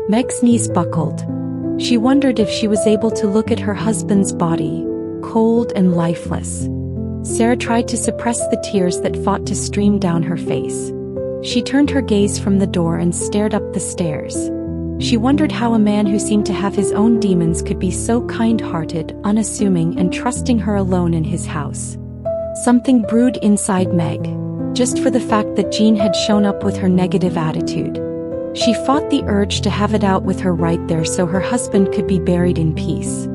Meg's knees buckled. She wondered if she was able to look at her husband's body, cold and lifeless. Sarah tried to suppress the tears that fought to stream down her face. She turned her gaze from the door and stared up the stairs. She wondered how a man who seemed to have his own demons could be so kind-hearted, unassuming, and trusting her alone in his house. Something brewed inside Meg, just for the fact that Jean had shown up with her negative attitude. She fought the urge to have it out with her right there so her husband could be buried in peace.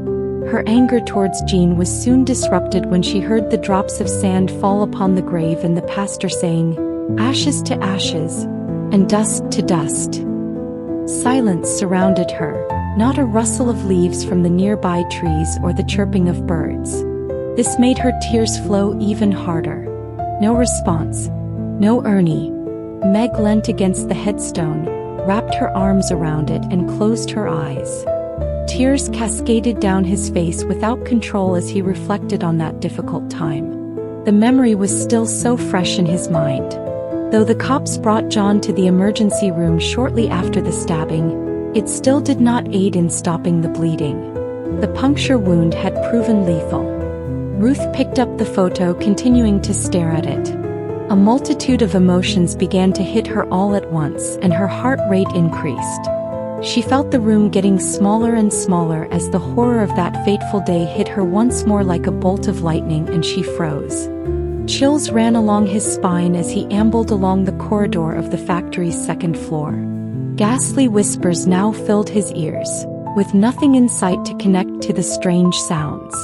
Her anger towards Jean was soon disrupted when she heard the drops of sand fall upon the grave and the pastor saying, "Ashes to ashes, and dust to dust." Silence surrounded her, not a rustle of leaves from the nearby trees or the chirping of birds. This made her tears flow even harder. No response. No Ernie. Meg leant against the headstone, wrapped her arms around it and closed her eyes. Tears cascaded down his face without control as he reflected on that difficult time. The memory was still so fresh in his mind. Though the cops brought John to the emergency room shortly after the stabbing, it still did not aid in stopping the bleeding. The puncture wound had proven lethal. Ruth picked up the photo, continuing to stare at it. A multitude of emotions began to hit her all at once, and her heart rate increased. She felt the room getting smaller and smaller as the horror of that fateful day hit her once more like a bolt of lightning, and she froze. Chills ran along his spine as he ambled along the corridor of the factory's second floor. Ghastly whispers now filled his ears, with nothing in sight to connect to the strange sounds.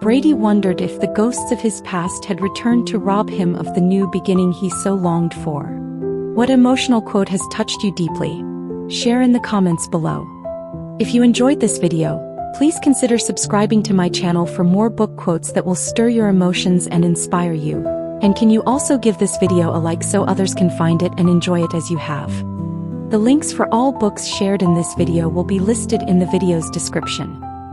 Brady wondered if the ghosts of his past had returned to rob him of the new beginning he so longed for. What emotional quote has touched you deeply? Share in the comments below. If you enjoyed this video, please consider subscribing to my channel for more book quotes that will stir your emotions and inspire you. And can you also give this video a like so others can find it and enjoy it as you have? The links for all books shared in this video will be listed in the video's description.